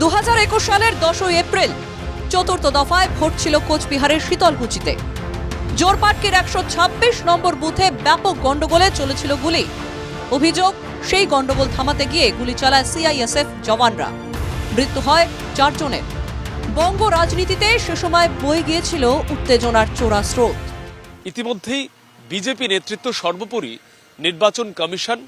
2021 সালের 10 এপ্রিল চতুর্থ দফায় ভোট ছিল কোচবিহারের শীতলকুচিতে। জোরপাটকির 126 নম্বর বুথে ব্যাপক গন্ডগোলে চলেছিল গুলি। অভিযোগ, সেই গন্ডগোল থামাতে গিয়ে গুলি চালায় সিআইএসএফ জওয়ানরা। মৃত্যু হয় 4 জনের। বঙ্গ রাজনীতিতে সে সময় বয়ে গিয়েছিল উত্তেজনার চোরা স্রোত। ইতিমধ্যেই বিজেপি নেতৃত্ব সর্বোপরি নির্বাচন কমিশন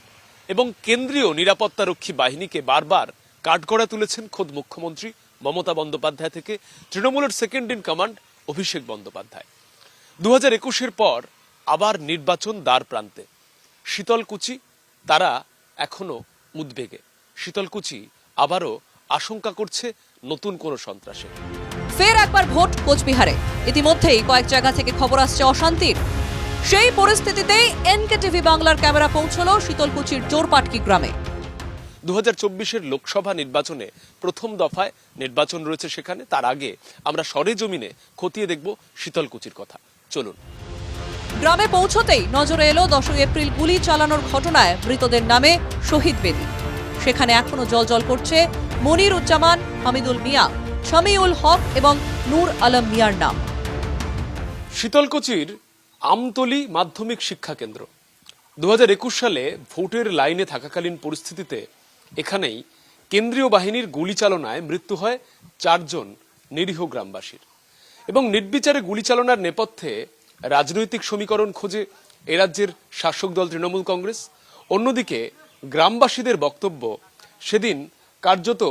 এবং কেন্দ্রীয় নিরাপত্তারক্ষী বাহিনীকে বারবার কাঠগড়া তুলেছেন খোদ মুখ্যমন্ত্রী মমতা বন্দ্যোপাধ্যায় থেকে তৃণমূলের second in command Abhishek Bandyopadhyay. 2021-এর পর আবার নির্বাচন দ্বার প্রান্তে। শীতলকুচি তারা এখনো উদ্বেগে। শীতলকুচি আবারও আশঙ্কা করছে নতুন কোন সন্ত্রাসে। ফের একবার ভোট কোচবিহারে। ইতিমধ্যেই কয়েক জায়গা থেকে খবর আসছে অশান্তির। সেই পরিস্থিতিতেই এনকেটিভি বাংলার ক্যামেরা পৌঁছলো শীতলকুচির জোরপাটকি গ্রামে। 2024-এর লোকসভা নির্বাচনে প্রথম দফায় নির্বাচন রয়েছে সেখানে। তার আগে আমরা সরেজমিনে খতিয়ে দেখব শীতলকুচির কথা। চলুন। গ্রামে পৌঁছতেই নজরে এলো 10 এপ্রিল গুলি চালানোর ঘটনায় মৃতদের নামে শহীদ বেদি। সেখানে এখনো জলজল করছে মনিরুজ্জামান, হামিদুল মিয়া, শামিউল হক এবং নূর আলম মিয়ার নাম। শীতলকুচির আমতলী মাধ্যমিক শিক্ষা কেন্দ্র। 2021 সালে ভোটের লাইনে থাকাকালীন পরিস্থিতিতে এখানেই কেন্দ্রীয় বাহিনীর গুলি চালনায় মৃত্যু হয় 4 জন নিরীহ গ্রামবাসীর। এবং নির্বিচারে গুলি চালনার নেপথ্যে রাজনৈতিক সমীকরণ খোঁজে এ রাজ্যের শাসক দল তৃণমূল কংগ্রেস। অন্যদিকে গ্রামবাসীদের বক্তব্য, সেদিন কার্যত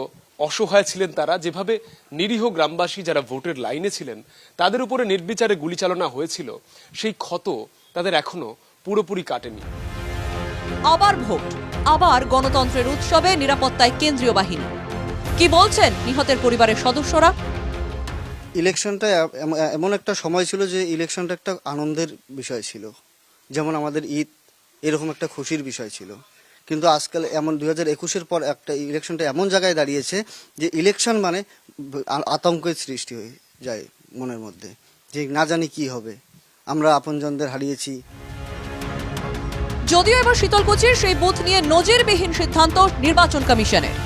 অসহায় ছিলেন তারা। যেভাবে নিরীহ গ্রামবাসী যারা ভোটের লাইনে ছিলেন তাদের উপরে নির্বিচারে গুলি চালনা হয়েছিল, সেই ক্ষত তাদের এখনো পুরোপুরি কাটেনি। আবার ভোট, আবার গণতন্ত্রের উৎসবে নিরাপত্তায় কেন্দ্রীয় বাহিনী। কি বলছেন নিহতের পরিবারের সদস্যরা? ইলেকশনটা এমন একটা সময় ছিল যে ইলেকশনটা একটা আনন্দের বিষয় ছিল, যেমন আমাদের ঈদ, এরকম একটা খুশির বিষয় ছিল। কিন্তু আজকাল এমন 2021-এর পর একটা ইলেকশনটা এমন জায়গায় দাঁড়িয়েছে যে ইলেকশন মানে আতঙ্কের সৃষ্টি হয়ে যায় মনের মধ্যে, যে না জানি কি হবে। আমরা আপনজনদের হারিয়েছি। যদিও এবার শীতলকুচির সেই বুথ নিয়ে নজিরবিহীন সিদ্ধান্ত নির্বাচন কমিশনের।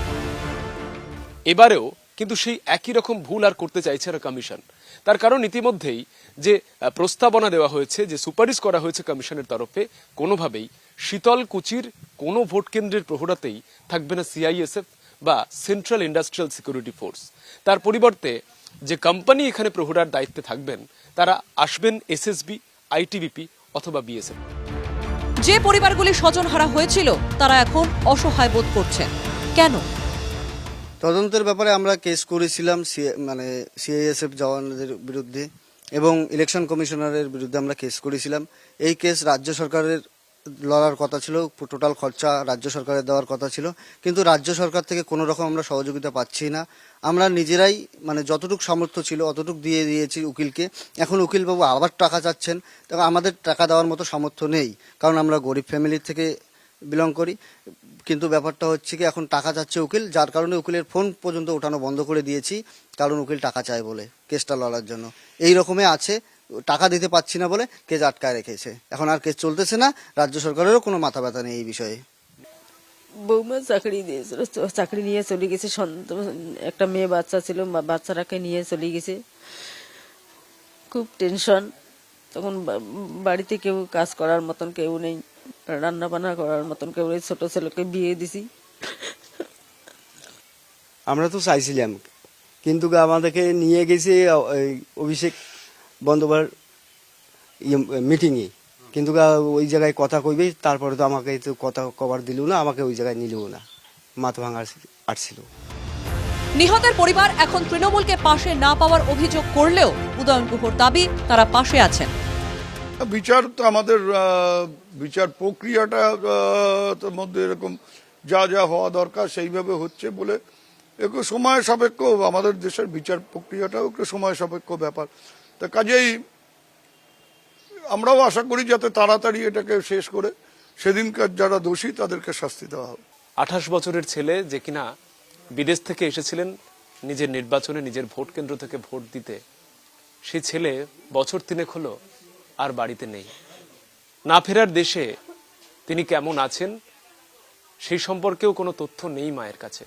এবারেও কিন্তু সেই একই রকম ভুল আর করতে চাইছে না কমিশন। তার কারণ ইতিমধ্যেই যে প্রস্তাবনা দেওয়া হয়েছে, যে সুপারিশ করা হয়েছে কমিশনের তরফে, কোনোভাবেই শীতলকুচির কোনো ভোট কেন্দ্রের প্রহরাতেই থাকবে না সিআইএসএফ বা সেন্ট্রাল ইন্ডাস্ট্রিয়াল সিকিউরিটি ফোর্স। তার পরিবর্তে যে কোম্পানি এখানে প্রহরার দায়িত্বে থাকবেন তারা আসবেন এসএসবি, আইটিবিপি অথবা বিএসএফ। যে পরিবারগুলি স্বজনহারা হয়েছিল তারা এখন অসহায় বোধ করছেন। কেন? তদন্তের ব্যাপারে আমরা কেস করেছিলাম সিআইএসএফ জওয়ানদের বিরুদ্ধে এবং ইলেকশন কমিশনারের বিরুদ্ধে আমরা কেস করেছিলাম। এই কেস রাজ্য সরকারের লড়ার কথা ছিল, টোটাল খরচা রাজ্য সরকারের দেওয়ার কথা ছিল, কিন্তু রাজ্য সরকার থেকে কোনো রকম আমরা সহযোগিতা পাচ্ছি না। আমরা নিজেরাই যতটুকু সামর্থ্য ছিল অতটুকু দিয়ে দিয়েছি উকিলকে। এখন উকিলবাবু আবার টাকা চাচ্ছেন, তবে আমাদের টাকা দেওয়ার মতো সামর্থ্য নেই, কারণ আমরা গরিব ফ্যামিলির থেকে বিলং করি। কিন্তু ব্যাপারটা হচ্ছে কি, এখন টাকা চাচ্ছে উকিল, যার কারণে উকিলের ফোন পর্যন্ত ওঠানো বন্ধ করে দিয়েছি, কারণ উকিল টাকা চায় বলে কেসটা লড়ার জন্য। এই রকমই আছে, টাকা দিতে পারছি না বলে কেস আটকায় রেখেছে। এখন আর কেস চলতেছে না, রাজ্য সরকারেরও কোনো মাথা ব্যথা নেই এই বিষয়ে। বৌমা চাকরি দিয়েছিল, চাকরি নিয়ে চলে গেছে। একটা মেয়ে বাচ্চা ছিল, বাচ্চাটাকে নিয়ে চলে গেছে। খুব টেনশন। তখন বাড়িতে কেউ কাজ করার মতন কেউ নেই, রান্না বান্না করার মতন কেউ নেই। ছোট ছেলেকে বিয়ে দিছি। আমরা তো চাইছিলাম, কিন্তু আমাদেরকে নিয়ে গেছে অভিষেক বন্দ্যোপাধ্যায় মিটিংয়ে, কিন্তু ওই জায়গায় কথা কইবে, তারপরে তো আমাকে তো কথা কভার দিল না, আমাকে ওই জায়গায় নিলও না, মাথা ভাঙার আসছিল। নিহতের পরিবার এখন তৃণমূলকে পাশে না পাওয়ার অভিযোগ করলেও উদয়ন গুহর দাবি তারা পাশে আছেন। বিচার তো আমাদের বিচার প্রক্রিয়াটা মধ্যে এরকম যা যা হওয়া দরকার সেইভাবে হচ্ছে বলে একটু সময় সাপেক্ষ, আমাদের দেশের বিচার প্রক্রিয়াটাও একটু সময় সাপেক্ষ ব্যাপার। তা কাজেই আমরাও আশা করি যাতে তাড়াতাড়ি এটাকে শেষ করে সেদিনকার যারা দোষী তাদেরকে শাস্তি দেওয়া হবে। 28 বছরের ছেলে, যে কিনা বিদেশ থেকে এসেছিলেন নিজের নির্বাচনে নিজের ভোট কেন্দ্র থেকে ভোট দিতে, সেই ছেলে বছর 3 হলো আর বাড়িতে নেই। না ফেরার দেশে তিনি কেমন আছেন সেই সম্পর্কেও কোনো তথ্য নেই মায়ের কাছে।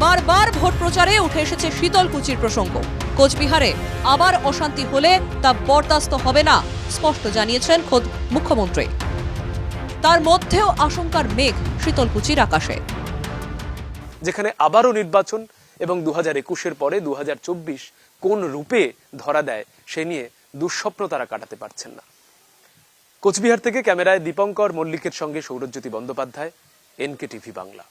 বারবার ভোট প্রচারে উঠে এসেছে শীতলকুচির প্রসঙ্গ। কোচবিহারে আবার অশান্তি হলে তা বরদাস্ত হবে না, স্পষ্ট জানিয়েছেন খোদ মুখ্যমন্ত্রী। তার মধ্যেও আশঙ্কার মেঘ শীতলকুচির আকাশে। যেখানে আবারও নির্বাচন এবং 2021-এর পরে 2024 কোন রূপে ধরা দেয় সে নিয়ে দুঃস্বপ্ন তারা কাটাতে পারছেন না। কোচবিহার থেকে ক্যামেরায় দীপঙ্কর মল্লিকের সঙ্গে সৌরজ্যোতি বন্দ্যোপাধ্যায়, NK টিভি বাংলা।